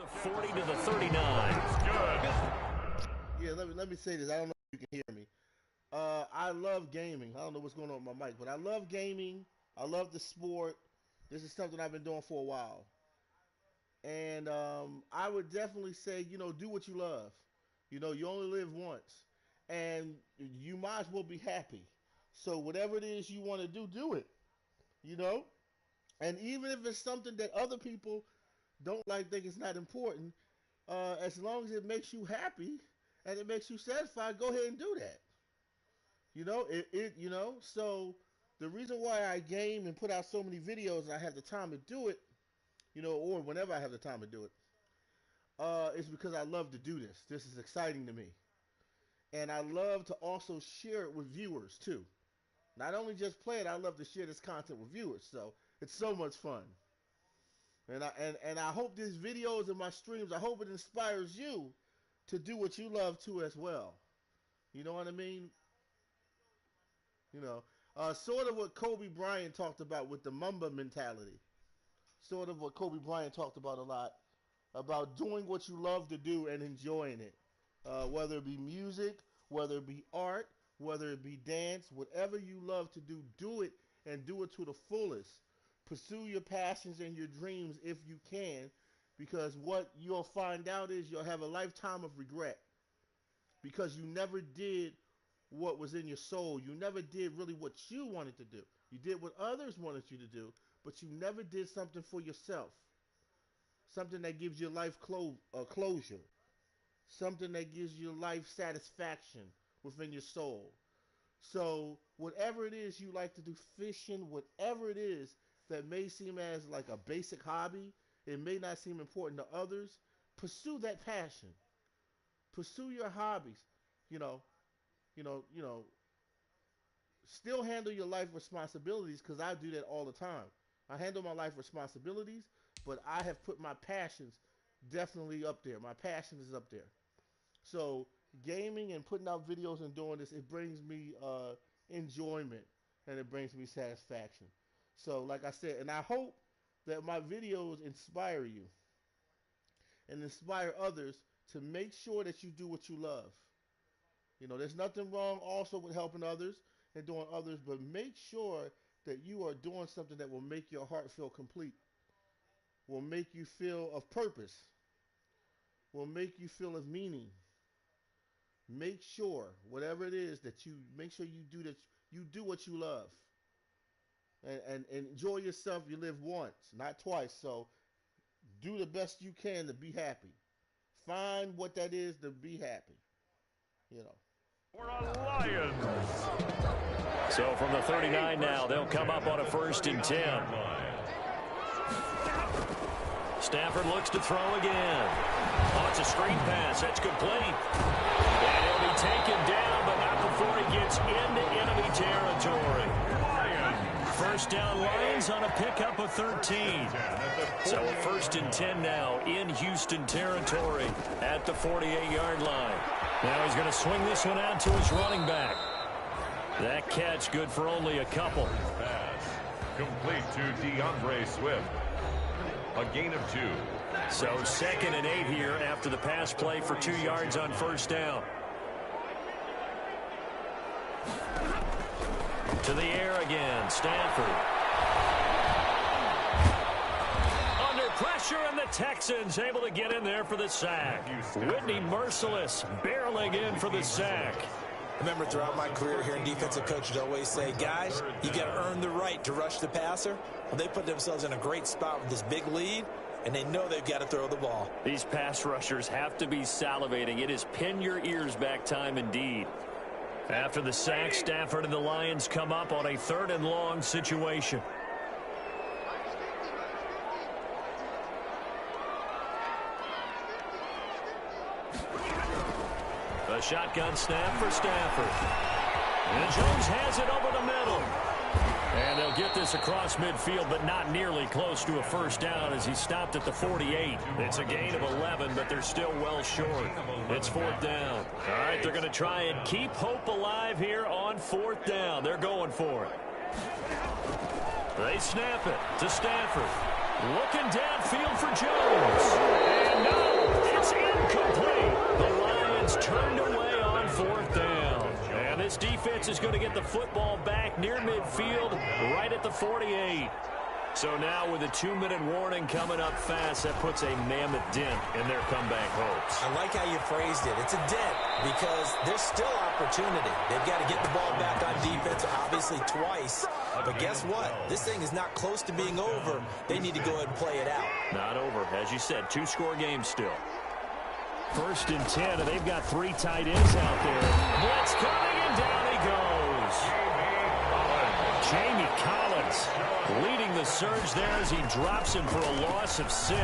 The 40 to the 39.
Good.
Yeah, let me say this. I don't know if you can hear me. I love gaming. I don't know what's going on with my mic, but I love gaming. I love the sport. This is something I've been doing for a while. And I would definitely say, do what you love. You only live once. And you might as well be happy. So whatever it is you want to do, do it. And even if it's something that other people don't think it's not important, as long as it makes you happy and it makes you satisfied, go ahead and do that. So the reason why I game and put out so many videos and I have the time to do it, or whenever I have the time to do it, is because I love to do this. This is exciting to me. And I love to also share it with viewers too. Not only just play it, I love to share this content with viewers. So it's so much fun. And I hope these videos and my streams, I hope it inspires you to do what you love too as well. You know what I mean? Sort of what Kobe Bryant talked about with the Mamba mentality. Sort of what Kobe Bryant talked about a lot, about doing what you love to do and enjoying it. Whether it be music, whether it be art, whether it be dance, whatever you love to do, do it and do it to the fullest. Pursue your passions and your dreams if you can, because what you'll find out is you'll have a lifetime of regret because you never did what was in your soul. You never did really what you wanted to do. You did what others wanted you to do, but you never did something for yourself. Something that gives your life closure. Something that gives your life satisfaction within your soul. So whatever it is you like to do, fishing, whatever it is that may seem as like a basic hobby, it may not seem important to others, pursue that passion. Pursue your hobbies. Still handle your life responsibilities, because I do that all the time. I handle my life responsibilities, but I have put my passions definitely up there. My passion is up there. So gaming and putting out videos and doing this, it brings me enjoyment and it brings me satisfaction. So like I said, and I hope that my videos inspire you and inspire others to make sure that you do what you love. There's nothing wrong also with helping others and doing others, but make sure that you are doing something that will make your heart feel complete, will make you feel of purpose, will make you feel of meaning. Make sure, whatever it is, that you make sure you do that. You do what you love, and enjoy yourself. You live once, not twice. So do the best you can to be happy. Find what that is to be happy.
We're a Lions.
So from the 39 now, they'll come up on a 1st and 10. Stafford looks to throw again. Oh, it's a screen pass. That's complete. And he'll be taken down, but not before he gets into enemy territory. First down, Lions on a pickup of 13. So a 1st and 10 now in Houston territory at the 48-yard line. Now he's going to swing this one out to his running back. That catch good for only a couple.
Pass complete to DeAndre Swift. A gain of 2.
So 2nd and 8 here after the pass play for 2 yards on 1st down. To the air again, Stafford. Under pressure, and the Texans able to get in there for the sack. Whitney Merciless barreling in for the sack.
Remember, throughout my career here in defensive coaches always say, guys, you got to earn the right to rush the passer. Well, they put themselves in a great spot with this big lead, and they know they've got to throw the ball.
These pass rushers have to be salivating. It is pin your ears back time indeed. After the sack, Stafford and the Lions come up on a 3rd and long situation. A shotgun snap for Stafford. And Jones has it over the middle. And they'll get this across midfield, but not nearly close to a 1st down as he stopped at the 48. It's a gain of 11, but they're still well short. It's 4th down. All right, they're going to try and keep hope alive here on 4th down. They're going for it. They snap it to Stafford. Looking downfield for Jones. And no, Defense is going to get the football back near midfield, right at the 48. So now with a 2-minute warning coming up fast, that puts a mammoth dent in their comeback hopes.
I like how you phrased it. It's a dent because there's still opportunity. They've got to get the ball back on defense, obviously twice. But guess what? This thing is not close to being over. They need to go ahead and play it out.
Not over. As you said, 2-score game still. 1st and 10, and they've got 3 tight ends out there. Blitz coming, and down he goes. Jamie Collins leading the surge there as he drops him for a loss of 6.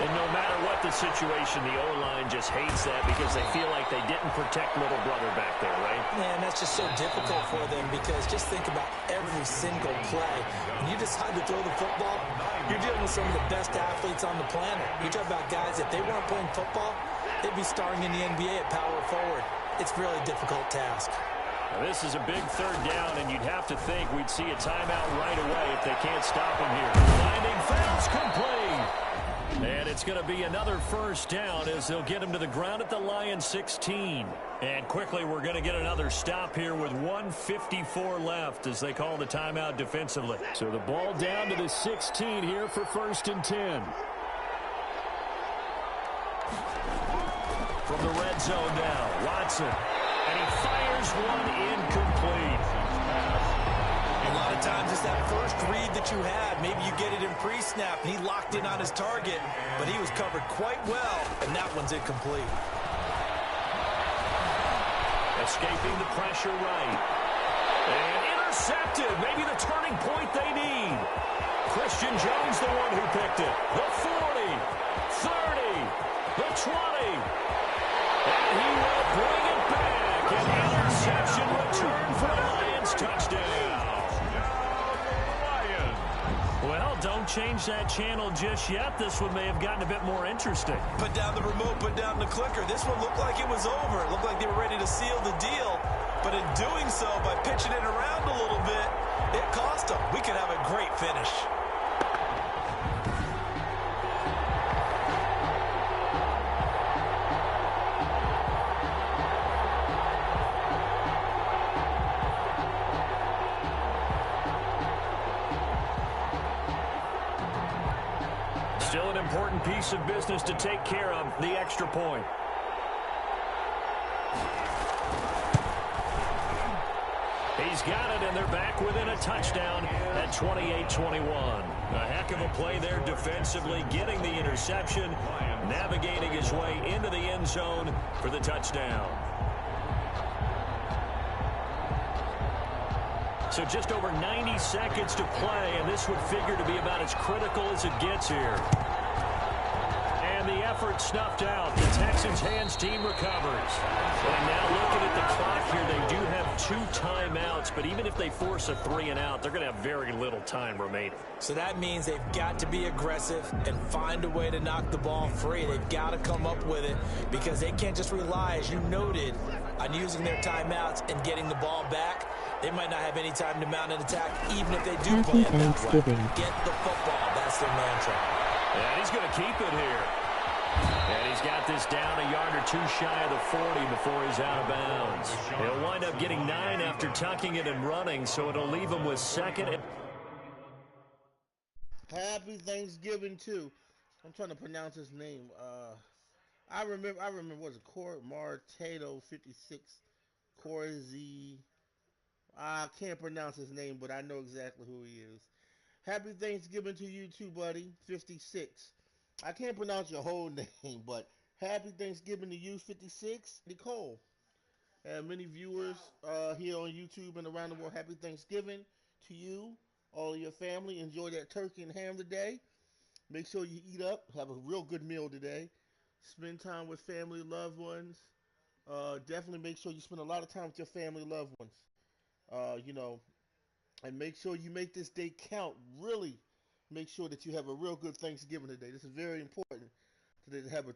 And no matter what the situation, the O-line just hates that because they feel like they didn't protect little brother back there, right?
Man, that's just so difficult for them because just think about every single play. When you decide to throw the football, you're dealing with some of the best athletes on the planet. You talk about guys, if they weren't playing football, they'd be starring in the NBA at power forward. It's a really difficult task.
Now, this is a big 3rd down, and you'd have to think we'd see a timeout right away if they can't stop him here. Finding Fells complete. And it's going to be another 1st down as they'll get him to the ground at the Lions 16. And quickly, we're going to get another stop here with 1:54 left as they call the timeout defensively. So the ball down to the 16 here for 1st and 10. From the red zone now, Watson. And he fires one incomplete.
A lot of times it's that first read that you had. Maybe you get it in pre-snap, and he locked in on his target, but he was covered quite well, and that one's incomplete.
Escaping the pressure right. And intercepted. Maybe the turning point they need. Christian Jones, the one who picked it. The 40, 30, the 20. And he will bring it back. An interception return for a Lions touchdown. Well, don't change that channel just yet. This one may have gotten a bit more interesting.
Put down the remote, put down the clicker. This one looked like it was over. It looked like they were ready to seal the deal. But in doing so, by pitching it around a little bit, it cost them. We could have a great finish.
Still an important piece of business to take care of, the extra point. He's got it, and they're back within a touchdown at 28-21. A heck of a play there defensively, getting the interception, navigating his way into the end zone for the touchdown. So just over 90 seconds to play, and this would figure to be about as critical as it gets here. And the effort snuffed out. The Texans' hands team recovers. And now looking at the clock here, they do have 2 timeouts, but even if they force a 3-and-out, they're going to have very little time remaining.
So that means they've got to be aggressive and find a way to knock the ball free. They've got to come up with it because they can't just rely, as you noted, on using their timeouts and getting the ball back. They might not have any time to mount an attack, even if they do play it that way. Get the football. That's their mantra.
And he's going to keep it here. And he's got this down a yard or 2 shy of the 40 before he's out of bounds. He'll wind up getting 9 after tucking it and running, so it'll leave him with 2nd.
Happy Thanksgiving, too. I'm trying to pronounce his name. I remember, was it Martato 56, Corzi. I can't pronounce his name, but I know exactly who he is. Happy Thanksgiving to you too, buddy. 56. I can't pronounce your whole name, but happy Thanksgiving to you, 56. Nicole. And many viewers here on YouTube and around the world, happy Thanksgiving to you, all of your family. Enjoy that turkey and ham today. Make sure you eat up. Have a real good meal today. Spend time with family, loved ones. Definitely make sure you spend a lot of time with your family, loved ones. And make sure you make this day count. Really make sure that you have a real good Thanksgiving today. This is very important today to have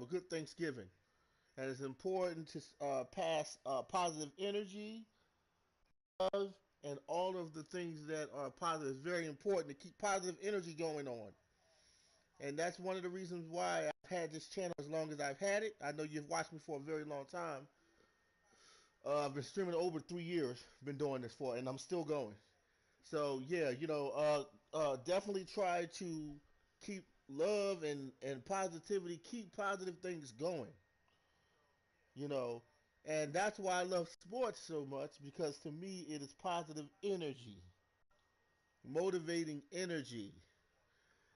a good Thanksgiving. And it's important to pass positive energy, love, and all of the things that are positive. It's very important to keep positive energy going on. And that's one of the reasons why I've had this channel as long as I've had it. I know you've watched me for a very long time. I've been streaming over 3 years, been doing this for, and I'm still going. So yeah, definitely try to keep love and positivity, keep positive things going. You know, and that's why I love sports so much because to me it is positive energy, motivating energy,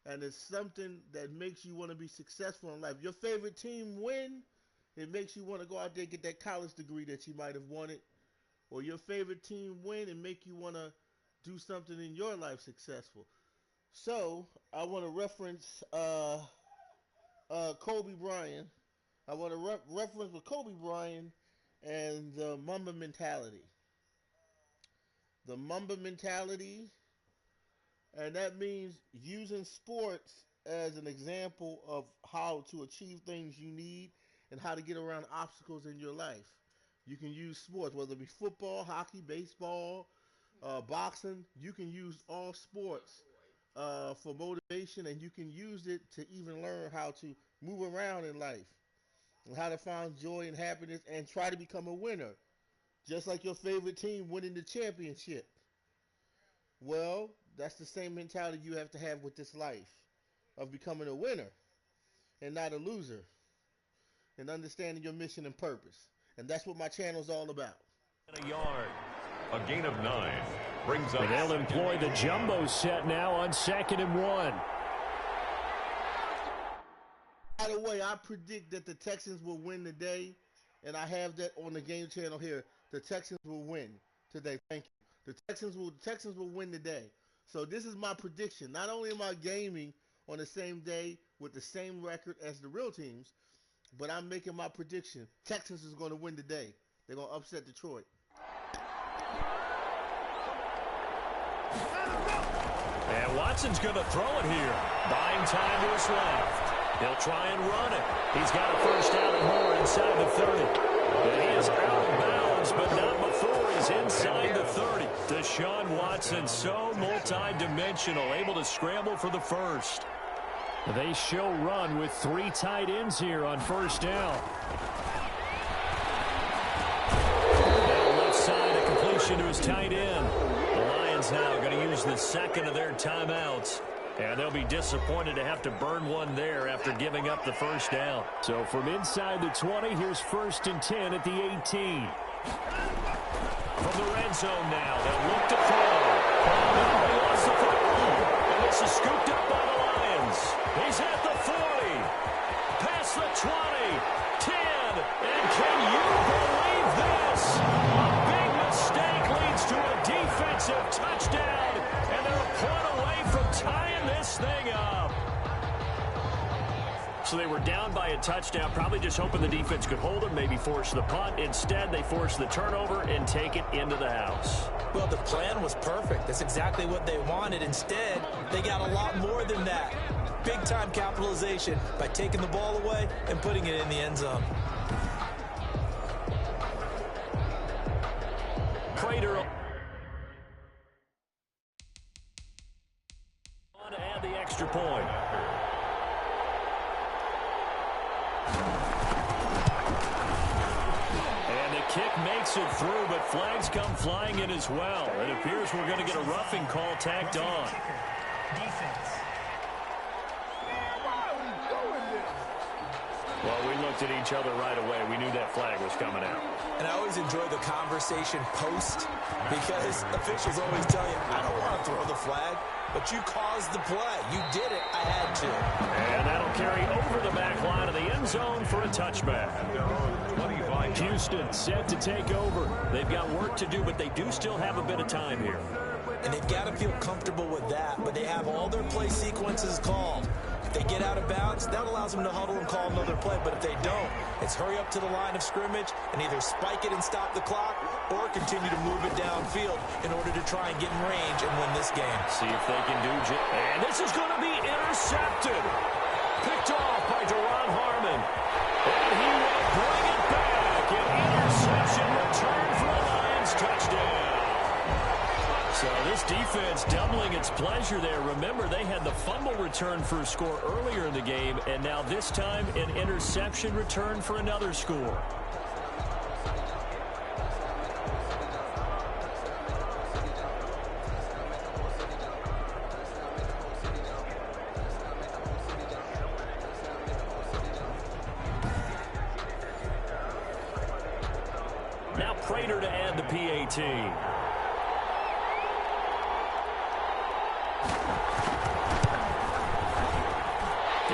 and it's something that makes you want to be successful in life. Your favorite team win, it makes you want to go out there and get that college degree that you might have wanted, or your favorite team win and make you want to do something in your life successful. So I want to reference Kobe Bryant. I want to reference with Kobe Bryant and the Mamba mentality. The Mamba mentality, and that means using sports as an example of how to achieve things you need and how to get around obstacles in your life. You can use sports, whether it be football, hockey, baseball, boxing. You can use all sports for motivation, and you can use it to even learn how to move around in life and how to find joy and happiness and try to become a winner, just like your favorite team winning the championship. Well, that's the same mentality you have to have with this life of becoming a winner and not a loser, and understanding your mission and purpose. And that's what my channel is all about.
A yard.
A gain of 9 brings up.
And they'll employ the jumbo set now on 2nd and 1.
By the way, I predict that the Texans will win today, and I have that on the game channel here. The Texans will win today. Thank you. The Texans will win today. So this is my prediction. Not only am I gaming on the same day with the same record as the real teams, but I'm making my prediction. Texans is going to win today. They're going to upset Detroit.
And Watson's going to throw it here. Buying time to his left. He'll try and run it. He's got a first down and more inside the 30. And he is out of bounds, but not before he's inside the 30. Deshaun Watson, so multi-dimensional, able to scramble for the first. They show run with 3 tight ends here on first down. Now left side, a completion to his tight end. The Lions now going to use the second of their timeouts. And they'll be disappointed to have to burn one there after giving up the first down. So from inside the 20, here's 1st and 10 at the 18. From the red zone now, they'll look to throw. He lost the football. And this is scooped up by the Lions. He's at the 40. Past the 20. 10. And can you believe this? A big mistake leads to a defensive touchdown. And they're a point away from tying this thing up. So they were down by a touchdown, probably just hoping the defense could hold them, maybe force the punt. Instead, they force the turnover and take it into the house.
Well, the plan was perfect. That's exactly what they wanted. Instead, they got a lot more than that. Big-time capitalization by taking the ball away and putting it in the end zone.
Prater on to add the extra point. And the kick makes it through, but flags come flying in as well. It appears we're going to get a roughing call tacked on. Well, we looked at each other right away. We knew that flag was coming out.
And I always enjoy the conversation post because officials always tell you, I don't want to throw the flag, but you caused the play. You did it. I had to.
And that'll carry over the back line of the end zone for a touchback. Houston set to take over. They've got work to do, but they do still have a bit of time here.
And they've got to feel comfortable with that, but they have all their play sequences called. If they get out of bounds, that allows them to huddle and call another play. But if they don't, it's hurry up to the line of scrimmage and either spike it and stop the clock or continue to move it downfield in order to try and get in range and win this game.
See if they can do it. And this is going to be intercepted. Picked off by Deron Harmon. And he will bring it back. An interception return for a Lions touchdown. So this defense doubling its pleasure there. Remember, they had the fumble return for a score earlier in the game, and now this time an interception return for another score. Prater to add the PAT.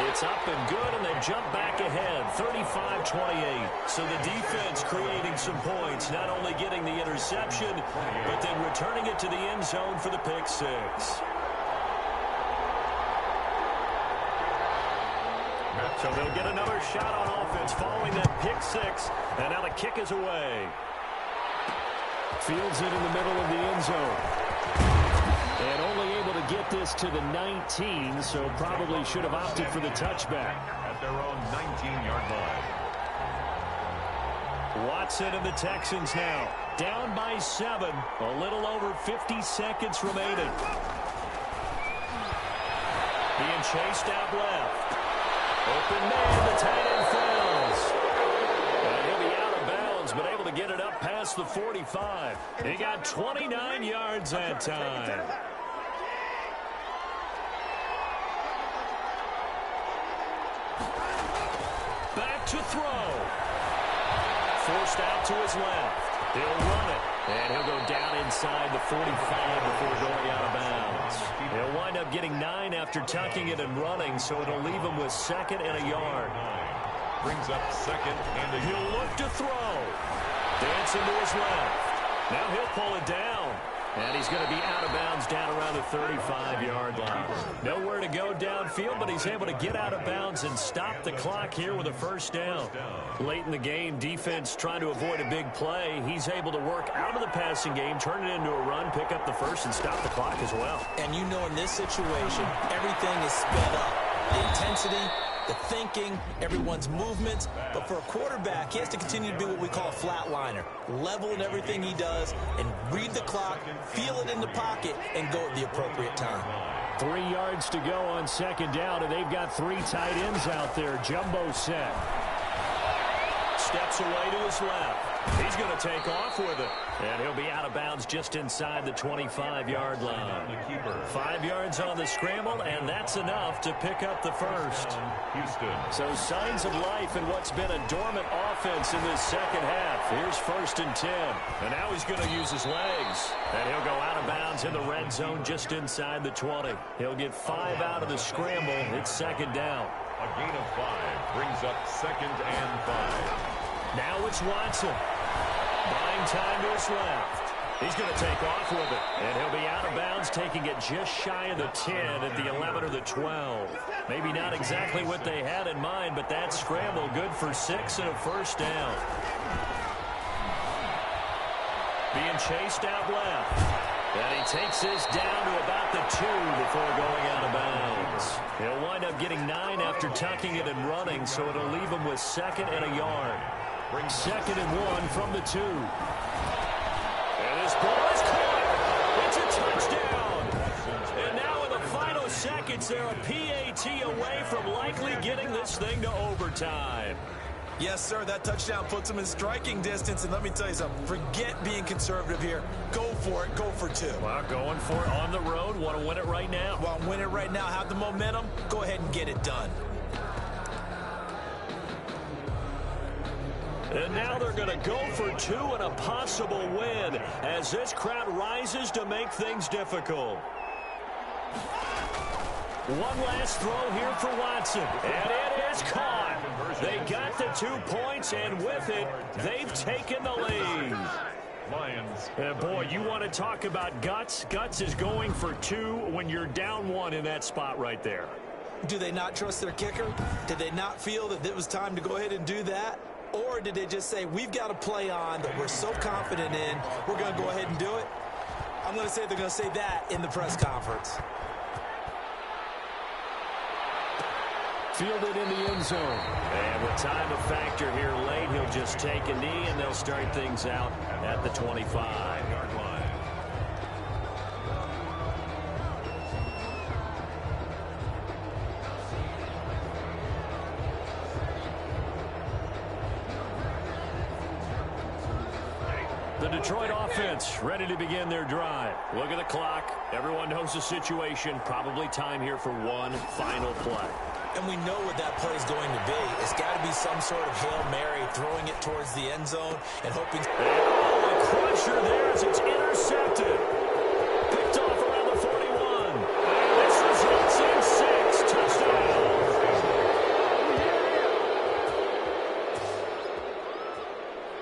It's up and good, and they jump back ahead, 35-28. So the defense creating some points, not only getting the interception, but then returning it to the end zone for the pick six. So they'll get another shot on offense following that pick six, and now the kick is away. Fields it in the middle of the end zone. And only able to get this to the 19, so probably should have opted for the touchback.
At their own 19-yard line.
Watson and the Texans now. Down by 7. A little over 50 seconds remaining. Being chased out left. Open man, the tight end falls. And he'll be out of bounds, but able to get it up past the 45. He got 29 yards that time. Back to throw. Forced out to his left. He'll run it. And he'll go down inside the 45 before going out of bounds. He'll wind up getting 9 after tucking it and running, so it'll leave him with 2nd and a yard.
Brings up 2nd and a yard.
He'll look to throw. Dancing to his left. Now he'll pull it down. And he's going to be out of bounds down around the 35-yard line. Nowhere to go downfield, but he's able to get out of bounds and stop the clock here with a first down. Late in the game, defense trying to avoid a big play. He's able to work out of the passing game, turn it into a run, pick up the first, and stop the clock as well.
And you know in this situation, everything is sped up. The intensity, the thinking, everyone's movements. But for a quarterback, he has to continue to be what we call a flatliner. Level in everything he does and read the clock, feel it in the pocket, and go at the appropriate time.
3 yards to go on 2nd down, and they've got 3 tight ends out there. Jumbo set. Steps away to his left. He's going to take off with it. And he'll be out of bounds just inside the 25-yard line. 5 yards on the scramble, and that's enough to pick up the first.
Houston.
So signs of life in what's been a dormant offense in this second half. Here's 1st and 10. And now he's going to use his legs. And he'll go out of bounds in the red zone just inside the 20. He'll get 5 out of the scramble. It's 2nd down.
A gain of 5 brings up 2nd and 5.
Now it's Watson. Buying time to his left. He's going to take off with it. And he'll be out of bounds, taking it just shy of the 10 at the 11 or the 12. Maybe not exactly what they had in mind, but that scramble good for 6 and a first down. Being chased out left. And he takes this down to about the 2 before going out of bounds. He'll wind up getting 9 after tucking it and running, so it'll leave him with 2nd and a yard. 2nd and 1 from the 2. And this ball is caught. It's a touchdown. And now in the final seconds, they're a PAT away from likely getting this thing to overtime.
Yes, sir, that touchdown puts him in striking distance. And let me tell you something, forget being conservative here. Go for it, go for 2.
Well, going for it on the road. Want to win it right now.
Well, win it right now, have the momentum, go ahead and get it done.
And now they're going to go for 2 and a possible win as this crowd rises to make things difficult. One last throw here for Watson. And it is caught. They got the 2 points, and with it, they've taken the lead.
Lions.
And boy, you want to talk about guts. Guts is going for 2 when you're down 1 in that spot right there.
Do they not trust their kicker? Did they not feel that it was time to go ahead and do that? Or did they just say, we've got a play on that we're so confident in, we're going to go ahead and do it? I'm going to say they're going to say that in the press conference.
Fielded in the end zone. And with time a factor here late, he'll just take a knee, and they'll start things out at the 25-yard line. The Detroit offense ready to begin their drive. Look at the clock. Everyone knows the situation. Probably time here for one final play.
And we know what that play is going to be. It's got to be some sort of Hail Mary, throwing it towards the end zone and hoping.
pressure there as it's intercepted. Picked off around the 41. And this results in 6 touchdowns.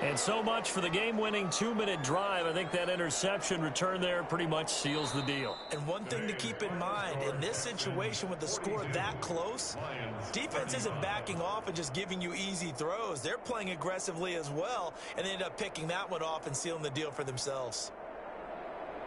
And so much for the game-winning 2-minute drive. I think that interception return there pretty much seals the deal.
And one thing to keep in mind, in this situation with the score that close, defense isn't backing off and just giving you easy throws. They're playing aggressively as well, and they end up picking that one off and sealing the deal for themselves.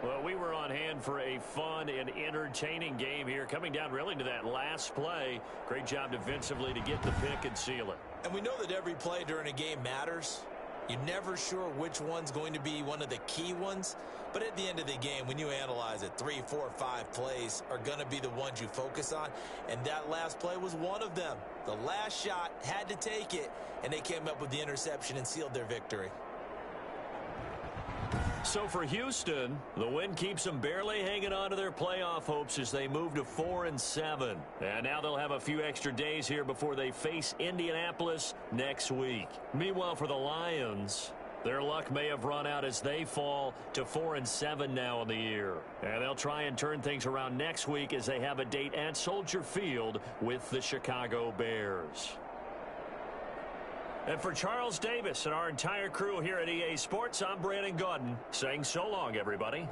Well, we were on hand for a fun and entertaining game here, coming down really to that last play. Great job defensively to get the pick and seal it.
And we know that every play during a game matters. You're never sure which one's going to be one of the key ones. But at the end of the game, when you analyze it, 3, 4, 5 plays are going to be the ones you focus on. And that last play was one of them. The last shot had to take it, and they came up with the interception and sealed their victory.
So for Houston, the win keeps them barely hanging on to their playoff hopes as they move to 4-7. And now they'll have a few extra days here before they face Indianapolis next week. Meanwhile, for the Lions, their luck may have run out as they fall to 4-7 now in the year. And they'll try and turn things around next week as they have a date at Soldier Field with the Chicago Bears. And for Charles Davis and our entire crew here at EA Sports, I'm Brandon Gaudin saying so long, everybody.